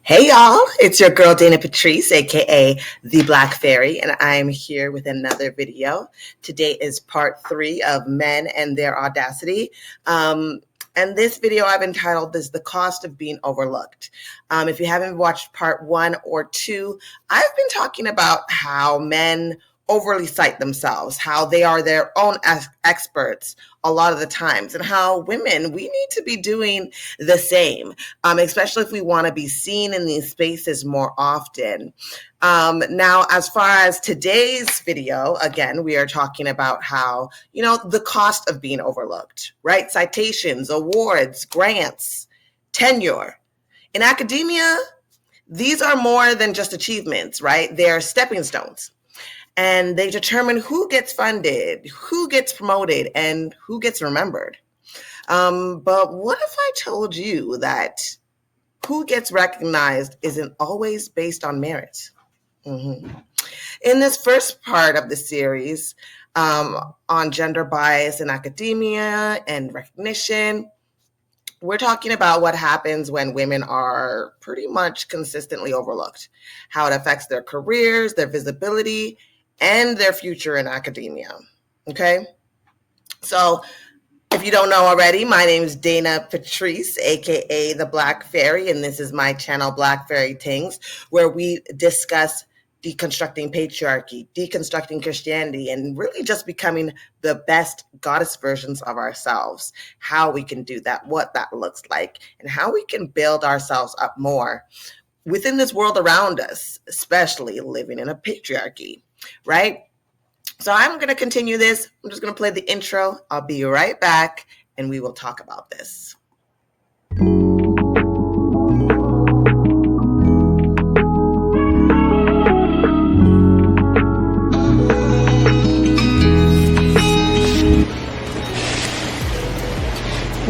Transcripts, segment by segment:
Hey y'all, it's your girl Dayna Patreace, aka the Black Fairy, and I'm here with another video. Today is part 3 of Men and Their Audacity. And this video I've entitled this The Cost of Being Overlooked. If you haven't watched part 1 or 2, I've been talking about how men overly cite themselves, how they are their own experts a lot of the times, and how women, we need to be doing the same, especially if we want to be seen in these spaces more often. Now, as far as today's video, again, we are talking about how, the cost of being overlooked, right? Citations, awards, grants, tenure. In academia, these are more than just achievements, right? They're stepping stones. And they determine who gets funded, who gets promoted, and who gets remembered. But what if I told you that who gets recognized isn't always based on merit? In this first part of the series on gender bias in academia and recognition, we're talking about what happens when women are pretty much consistently overlooked, how it affects their careers, their visibility, and their future in academia. Okay? So if you don't know already, my name is Dayna Patreace, aka the Black Fairy, and this is my channel, Black Fairy Things, where we discuss deconstructing patriarchy, deconstructing Christianity, and really just becoming the best goddess versions of ourselves, how we can do that, what that looks like, and how we can build ourselves up more within this world around us, especially living in a patriarchy, right? So I'm going to continue this. I'm just going to play the intro. I'll be right back and we will talk about this.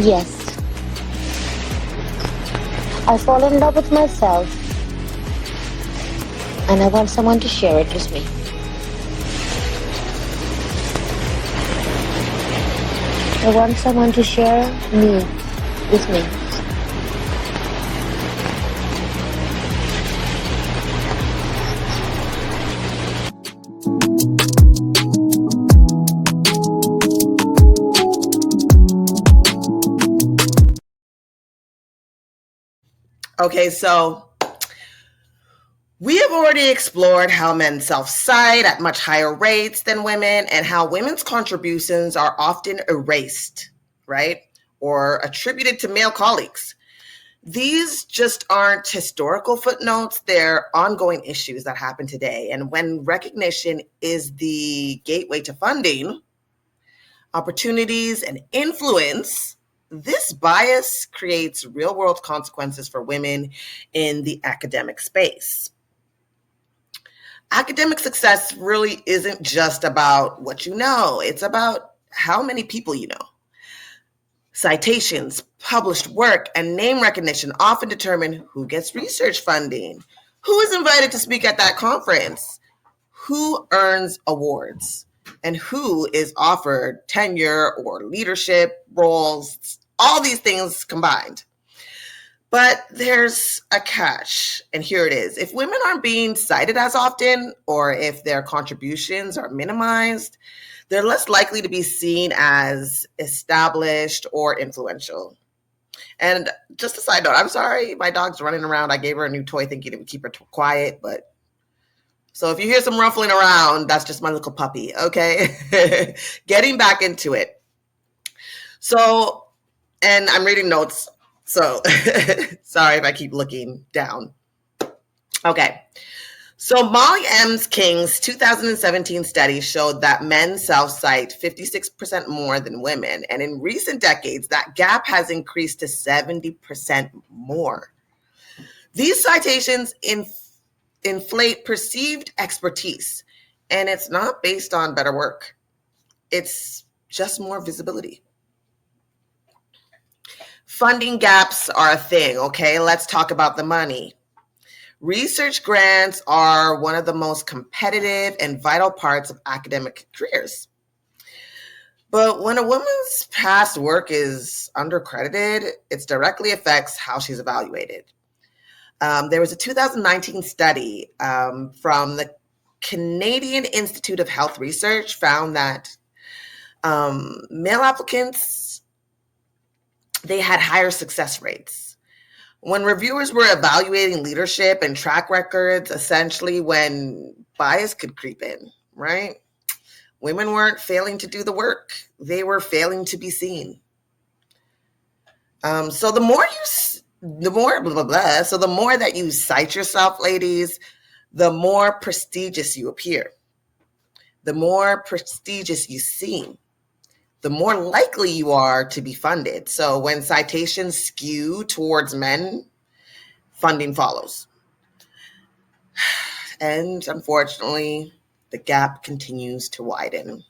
Yes. I fall in love with myself, and I want someone to share it with me. I want someone to share me with me. Okay, so we have already explored how men self-cite at much higher rates than women and how women's contributions are often erased, right? Or attributed to male colleagues. These just aren't historical footnotes. They're ongoing issues that happen today. And when recognition is the gateway to funding, opportunities, and influence, this bias creates real-world consequences for women in the academic space. Academic success really isn't just about what you know. It's about how many people you know. Citations, published work, and name recognition often determine who gets research funding, who is invited to speak at that conference, who earns awards, and who is offered tenure or leadership roles, all these things combined. But there's a catch, and here it is. If women aren't being cited as often, or if their contributions are minimized, they're less likely to be seen as established or influential. And just a side note, I'm sorry, my dog's running around. I gave her a new toy thinking it would keep her quiet, but so if you hear some ruffling around, that's just my little puppy, okay? Getting back into it. So, and I'm reading notes, so sorry if I keep looking down. Okay. So Molly M. King's 2017 study showed that men self-cite 56% more than women. And in recent decades, that gap has increased to 70% more. These citations inflate perceived expertise, and it's not based on better work. It's just more visibility. Funding gaps are a thing, okay? Let's talk about the money. Research grants are one of the most competitive and vital parts of academic careers. But when a woman's past work is undercredited, it directly affects how she's evaluated. There was a 2019 study from the Canadian Institute of Health Research found that male applicants, they had higher success rates. When reviewers were evaluating leadership and track records, essentially when bias could creep in, right? Women weren't failing to do the work. They were failing to be seen. So the more blah, blah, blah. So the more that you cite yourself, ladies, the more prestigious you appear. The more prestigious you seem, the more likely you are to be funded. So when citations skew towards men, funding follows. And unfortunately, the gap continues to widen.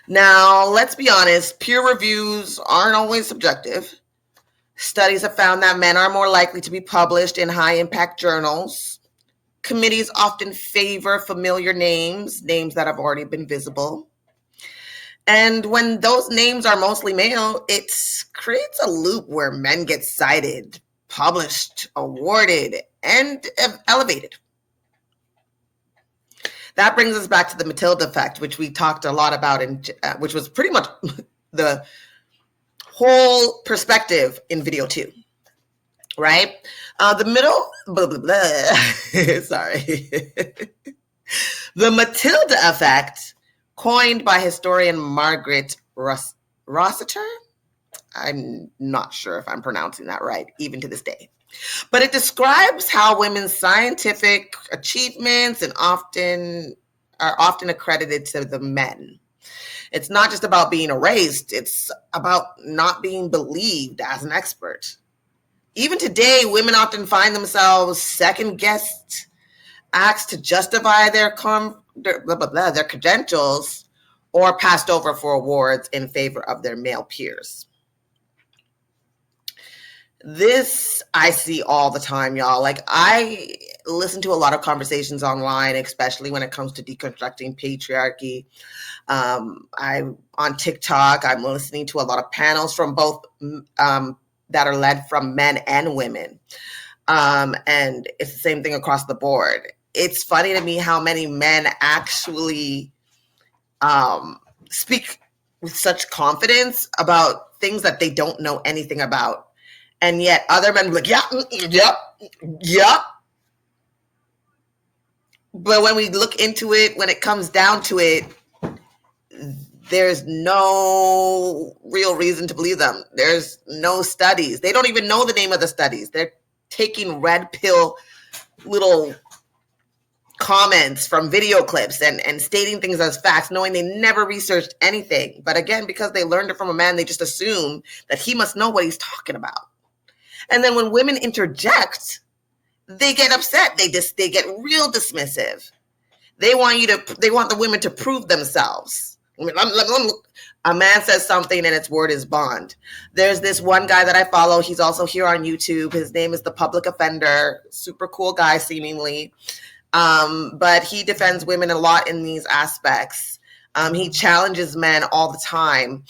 Now, let's be honest, peer reviews aren't always subjective. Studies have found that men are more likely to be published in high-impact journals. Committees often favor familiar names that have already been visible. And when those names are mostly male, it creates a loop where men get cited, published, awarded, and elevated. That brings us back to the Matilda effect, which we talked a lot about, which was pretty much the whole perspective in video 2, right? The middle, blah, blah, blah. Sorry. The Matilda effect, coined by historian Margaret Rossiter. I'm not sure if I'm pronouncing that right, even to this day. But it describes how women's scientific achievements are often accredited to the men. It's not just about being erased, it's about not being believed as an expert. Even today, women often find themselves second-guessed, asked to justify their credentials, or passed over for awards in favor of their male peers. This I see all the time, y'all. Like, I listen to a lot of conversations online, especially when it comes to deconstructing patriarchy. I'm on TikTok. I'm listening to a lot of panels from both that are led from men and women. And it's the same thing across the board. It's funny to me how many men actually speak with such confidence about things that they don't know anything about. And yet other men will be like, yeah. But when we look into it, when it comes down to it, there's no real reason to believe them. There's no studies. They don't even know the name of the studies. They're taking red pill little comments from video clips and stating things as facts, knowing they never researched anything. But again, because they learned it from a man, they just assume that he must know what he's talking about. And then when women interject, they get upset. They get real dismissive. They want the women to prove themselves. I mean, a man says something and its word is bond. There's this one guy that I follow. He's also here on YouTube. His name is The Public Offender. Super cool guy, seemingly. But he defends women a lot in these aspects. He challenges men all the time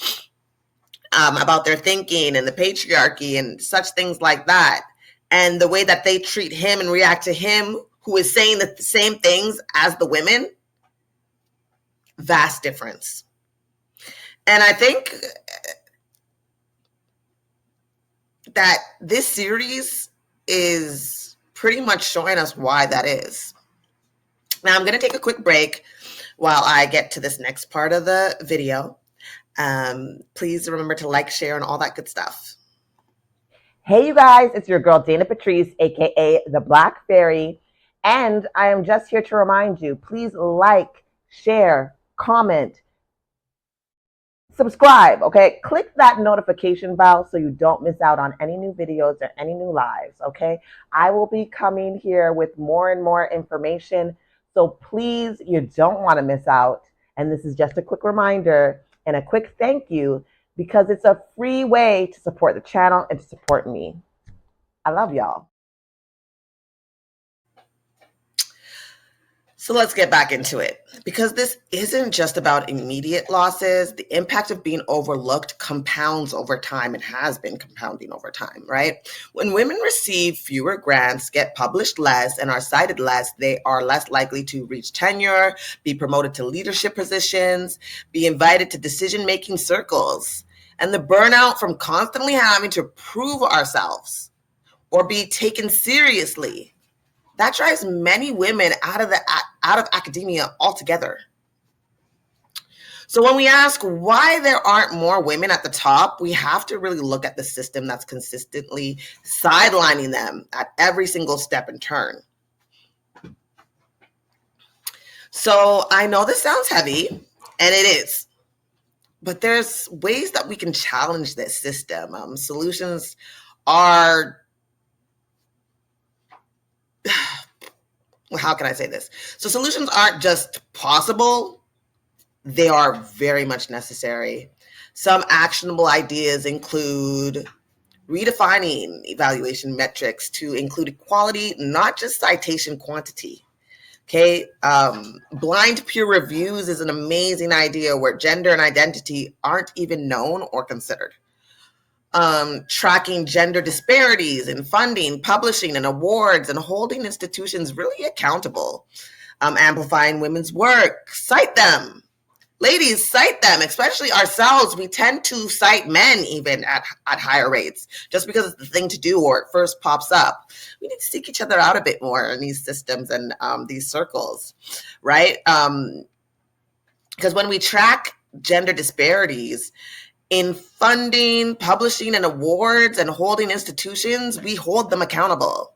about their thinking and the patriarchy and such things like that. And the way that they treat him and react to him, who is saying the same things as the women, vast difference. And I think that this series is pretty much showing us why that is. Now I'm going to take a quick break while I get to this next part of the video. Please remember to like, share, and all that good stuff. Hey, you guys, it's your girl, Dayna Patreace, aka the Black Fairy. And I am just here to remind you, please like, share, comment, subscribe, okay? Click that notification bell so you don't miss out on any new videos or any new lives, okay? I will be coming here with more and more information. So please, you don't want to miss out. And this is just a quick reminder and a quick thank you, because it's a free way to support the channel and to support me. I love y'all. So let's get back into it, because this isn't just about immediate losses. The impact of being overlooked compounds over time and has been compounding over time, right? When women receive fewer grants, get published less, and are cited less, they are less likely to reach tenure, be promoted to leadership positions, be invited to decision-making circles. And the burnout from constantly having to prove ourselves or be taken seriously, that drives many women out of academia altogether. So when we ask why there aren't more women at the top, we have to really look at the system that's consistently sidelining them at every single step and turn. So I know this sounds heavy, and it is, but there's ways that we can challenge this system. Solutions are, how can I say this? So solutions aren't just possible, they are very much necessary. Some actionable ideas include redefining evaluation metrics to include equality, not just citation quantity. Okay, blind peer reviews is an amazing idea where gender and identity aren't even known or considered. Tracking gender disparities in funding, publishing, and awards, and holding institutions really accountable. Amplifying women's work, cite them. Ladies, cite them, especially ourselves. We tend to cite men even at higher rates, just because it's the thing to do or it first pops up. We need to seek each other out a bit more in these systems and these circles, right? Because when we track gender disparities, in funding, publishing, and awards, and holding institutions, we hold them accountable.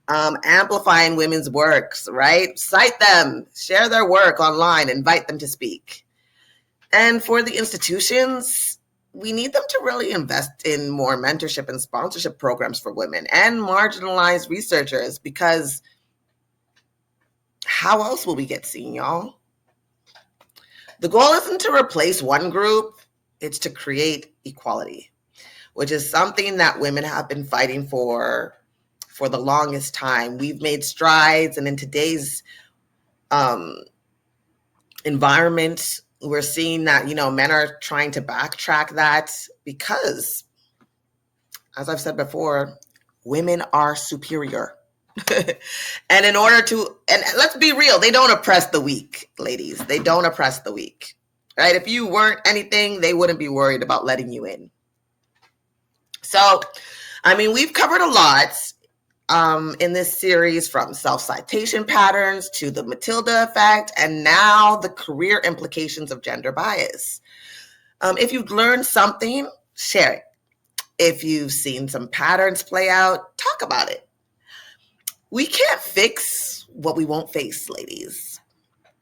Amplifying women's works, right? Cite them, share their work online, invite them to speak. And for the institutions, we need them to really invest in more mentorship and sponsorship programs for women and marginalized researchers, because how else will we get seen, y'all? The goal isn't to replace one group, it's to create equality, which is something that women have been fighting for the longest time. We've made strides, and in today's environment, we're seeing that, men are trying to backtrack that because, as I've said before, women are superior. And in order to, and let's be real, they don't oppress the weak, ladies. They don't oppress the weak. Right? If you weren't anything, they wouldn't be worried about letting you in. So, we've covered a lot in this series, from self-citation patterns to the Matilda effect, and now the career implications of gender bias. If you've learned something, share it. If you've seen some patterns play out, talk about it. We can't fix what we won't face, ladies.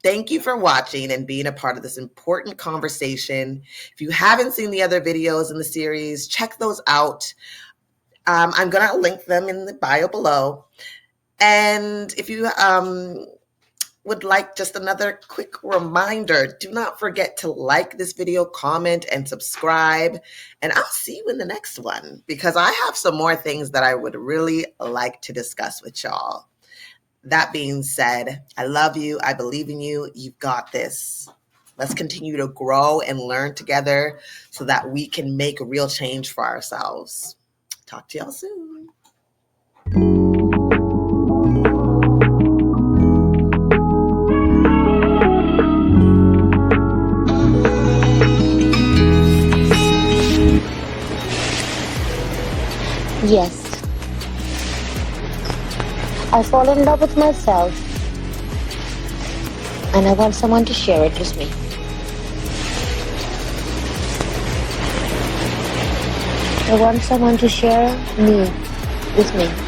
Thank you for watching and being a part of this important conversation. If you haven't seen the other videos in the series, check those out. I'm going to link them in the bio below. And if you would like just another quick reminder, do not forget to like this video, comment, and subscribe. And I'll see you in the next one, because I have some more things that I would really like to discuss with y'all. That being said, I love you. I believe in you. You've got this. Let's continue to grow and learn together so that we can make a real change for ourselves. Talk to y'all soon. Yes. I fall in love with myself, and I want someone to share it with me. I want someone to share me with me.